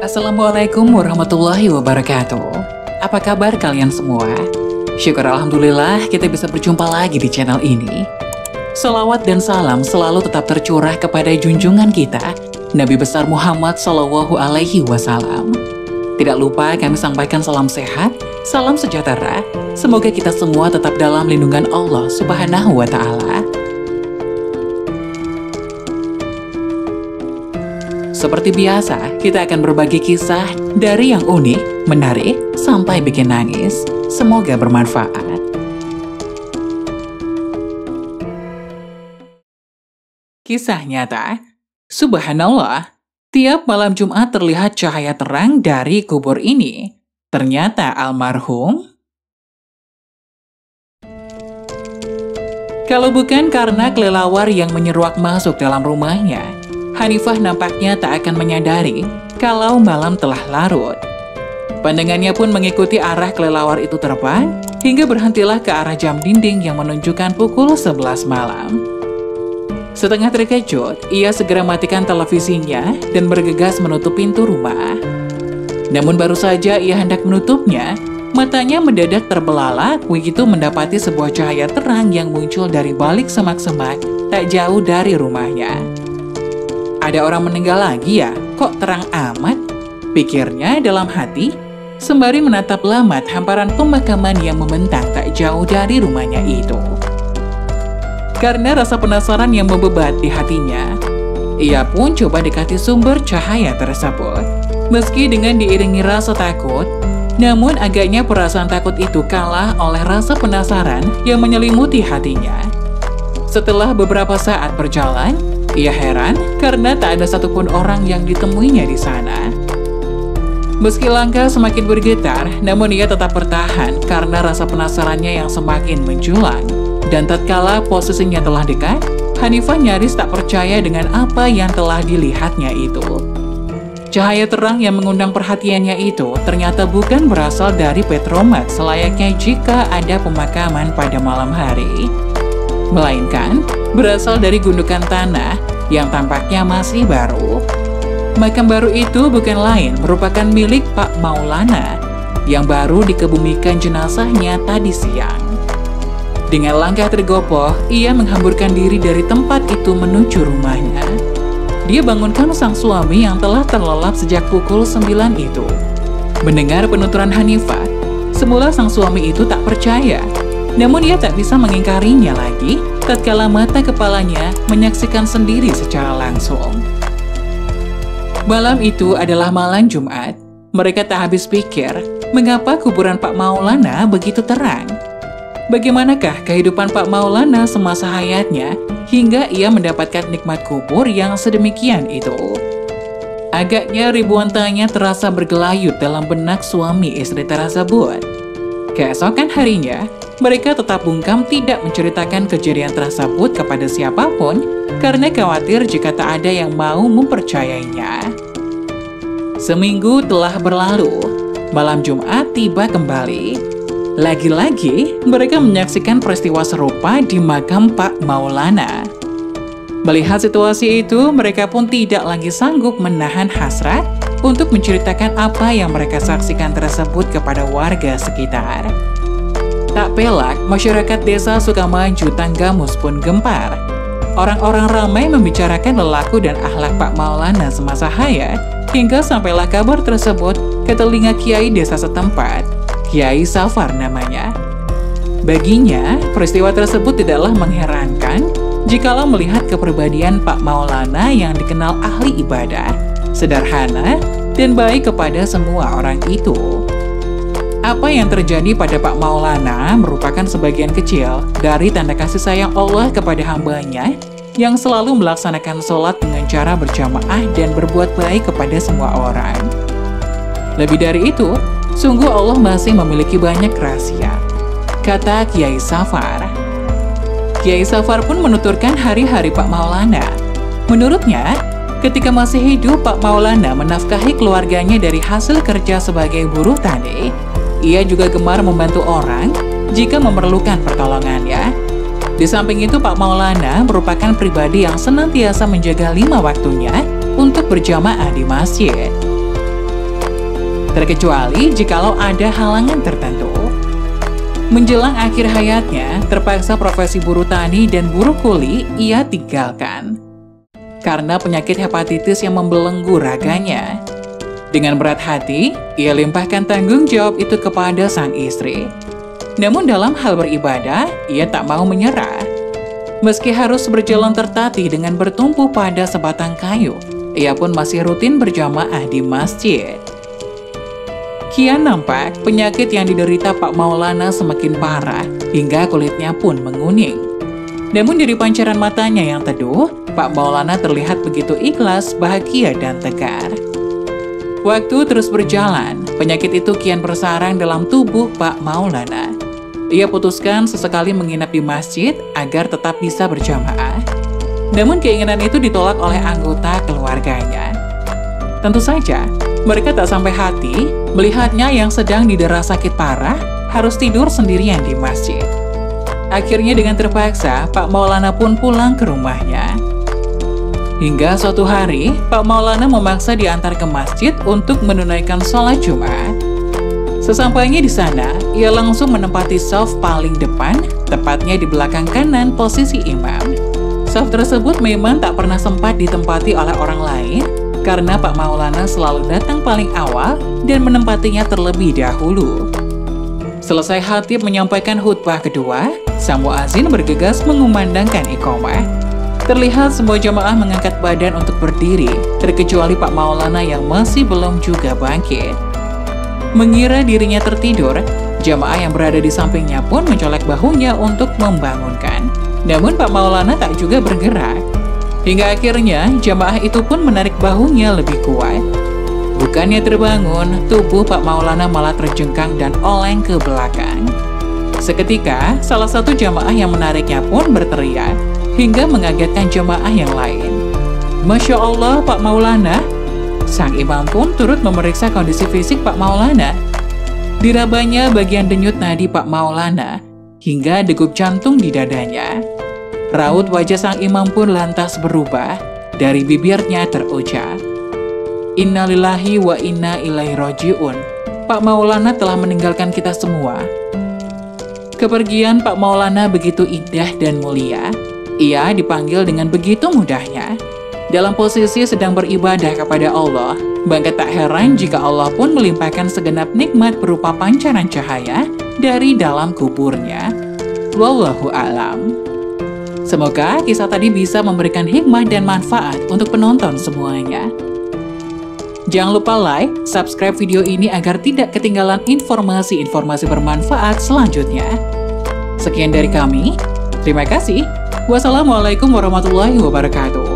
Assalamualaikum warahmatullahi wabarakatuh. Apa kabar kalian semua? Syukur Alhamdulillah kita bisa berjumpa lagi di channel ini. Salawat dan salam selalu tetap tercurah kepada junjungan kita, Nabi besar Muhammad Shallallahu Alaihi Wasallam. Tidak lupa kami sampaikan salam sehat, salam sejahtera. Semoga kita semua tetap dalam lindungan Allah Subhanahu wa Ta'ala. Seperti biasa, kita akan berbagi kisah dari yang unik, menarik, sampai bikin nangis. Semoga bermanfaat. Kisah nyata. Subhanallah, tiap malam Jumat terlihat cahaya terang dari kubur ini. Ternyata almarhum. Kalau bukan karena kelelawar yang menyeruak masuk dalam rumahnya, Hanifah nampaknya tak akan menyadari kalau malam telah larut. Pandangannya pun mengikuti arah kelelawar itu terbang, hingga berhentilah ke arah jam dinding yang menunjukkan pukul 11 malam. Setengah terkejut, ia segera matikan televisinya dan bergegas menutup pintu rumah. Namun baru saja ia hendak menutupnya, matanya mendadak terbelalak begitu mendapati sebuah cahaya terang yang muncul dari balik semak-semak tak jauh dari rumahnya. Ada orang meninggal lagi ya? Kok terang amat? Pikirnya dalam hati, sembari menatap lamat hamparan pemakaman yang membentang tak jauh dari rumahnya itu. Karena rasa penasaran yang membebat di hatinya, ia pun coba dekati sumber cahaya tersebut. Meski dengan diiringi rasa takut, namun agaknya perasaan takut itu kalah oleh rasa penasaran yang menyelimuti hatinya. Setelah beberapa saat berjalan, ia heran karena tak ada satupun orang yang ditemuinya di sana. Meski langkah semakin bergetar, namun ia tetap bertahan karena rasa penasarannya yang semakin menjulang. Dan tatkala posisinya telah dekat, Hanifah nyaris tak percaya dengan apa yang telah dilihatnya itu. Cahaya terang yang mengundang perhatiannya itu ternyata bukan berasal dari petromat selayaknya jika ada pemakaman pada malam hari, melainkan berasal dari gundukan tanah yang tampaknya masih baru. Makam baru itu bukan lain merupakan milik Pak Maulana yang baru dikebumikan jenazahnya tadi siang. Dengan langkah tergopoh, ia menghamburkan diri dari tempat itu menuju rumahnya. Dia bangunkan sang suami yang telah terlelap sejak pukul 9 itu. Mendengar penuturan Hanifah, semula sang suami itu tak percaya. Namun ia tak bisa mengingkarinya lagi tatkala mata kepalanya menyaksikan sendiri secara langsung. Malam itu adalah malam Jumat. Mereka tak habis pikir mengapa kuburan Pak Maulana begitu terang. Bagaimanakah kehidupan Pak Maulana semasa hayatnya hingga ia mendapatkan nikmat kubur yang sedemikian itu? Agaknya ribuan tanya terasa bergelayut dalam benak suami istri tersebut. Keesokan harinya, mereka tetap bungkam tidak menceritakan kejadian tersebut kepada siapapun karena khawatir jika tak ada yang mau mempercayainya. Seminggu telah berlalu, malam Jumat tiba kembali. Lagi-lagi, mereka menyaksikan peristiwa serupa di makam Pak Maulana. Melihat situasi itu, mereka pun tidak lagi sanggup menahan hasrat untuk menceritakan apa yang mereka saksikan tersebut kepada warga sekitar. Tak pelak, masyarakat desa Sukamaju Tanggamus pun gempar. Orang-orang ramai membicarakan lelaku dan akhlak Pak Maulana semasa hayat, hingga sampailah kabar tersebut ke telinga kiai desa setempat, Kiai Safar namanya. Baginya, peristiwa tersebut tidaklah mengherankan jikalau melihat kepribadian Pak Maulana yang dikenal ahli ibadah, sederhana, dan baik kepada semua orang itu. Apa yang terjadi pada Pak Maulana merupakan sebagian kecil dari tanda kasih sayang Allah kepada hambanya yang selalu melaksanakan sholat dengan cara berjamaah dan berbuat baik kepada semua orang. Lebih dari itu, sungguh Allah masih memiliki banyak rahasia, kata Kiai Safar. Kiai Safar pun menuturkan hari-hari Pak Maulana. Menurutnya, ketika masih hidup, Pak Maulana menafkahi keluarganya dari hasil kerja sebagai buruh tani. Ia juga gemar membantu orang jika memerlukan pertolongannya. Di samping itu, Pak Maulana merupakan pribadi yang senantiasa menjaga 5 waktunya untuk berjamaah di masjid. terkecuali jikalau ada halangan tertentu. Menjelang akhir hayatnya, terpaksa profesi buruh tani dan buruh kuli ia tinggalkan karena penyakit hepatitis yang membelenggu raganya. Dengan berat hati, ia limpahkan tanggung jawab itu kepada sang istri. Namun dalam hal beribadah, ia tak mau menyerah. Meski harus berjalan tertatih dengan bertumpu pada sebatang kayu, ia pun masih rutin berjamaah di masjid. Kian nampak penyakit yang diderita Pak Maulana semakin parah, hingga kulitnya pun menguning. Namun dari pancaran matanya yang teduh, Pak Maulana terlihat begitu ikhlas, bahagia, dan tegar. Waktu terus berjalan, penyakit itu kian bersarang dalam tubuh Pak Maulana. Ia putuskan sesekali menginap di masjid agar tetap bisa berjamaah. Namun keinginan itu ditolak oleh anggota keluarganya. Tentu saja, mereka tak sampai hati melihatnya yang sedang didera sakit parah harus tidur sendirian di masjid. Akhirnya dengan terpaksa, Pak Maulana pun pulang ke rumahnya. Hingga suatu hari, Pak Maulana memaksa diantar ke masjid untuk menunaikan sholat Jumat. Sesampainya di sana, ia langsung menempati shaf paling depan, tepatnya di belakang kanan posisi imam. Shaf tersebut memang tak pernah sempat ditempati oleh orang lain, karena Pak Maulana selalu datang paling awal dan menempatinya terlebih dahulu. Selesai khatib menyampaikan khutbah kedua, sang muazin bergegas mengumandangkan iqomah. Terlihat semua jamaah mengangkat badan untuk berdiri, terkecuali Pak Maulana yang masih belum juga bangkit. Mengira dirinya tertidur, jamaah yang berada di sampingnya pun mencolek bahunya untuk membangunkan. Namun Pak Maulana tak juga bergerak. Hingga akhirnya jamaah itu pun menarik bahunya lebih kuat. Bukannya terbangun, tubuh Pak Maulana malah terjengkang dan oleng ke belakang. Seketika, salah satu jamaah yang menariknya pun berteriak, hingga mengagetkan jamaah yang lain. Masya Allah, Pak Maulana! Sang imam pun turut memeriksa kondisi fisik Pak Maulana. Dirabanya bagian denyut nadi Pak Maulana, hingga degup jantung di dadanya. Raut wajah sang imam pun lantas berubah, dari bibirnya terucap, Innalillahi wa inna ilaihi raji'un. Pak Maulana telah meninggalkan kita semua. Kepergian Pak Maulana begitu indah dan mulia. Ia dipanggil dengan begitu mudahnya. Dalam posisi sedang beribadah kepada Allah, maka tak heran jika Allah pun melimpahkan segenap nikmat berupa pancaran cahaya dari dalam kuburnya. Wallahu a'lam. Semoga kisah tadi bisa memberikan hikmah dan manfaat untuk penonton semuanya. Jangan lupa like, subscribe video ini agar tidak ketinggalan informasi-informasi bermanfaat selanjutnya. Sekian dari kami, terima kasih. Wassalamualaikum warahmatullahi wabarakatuh.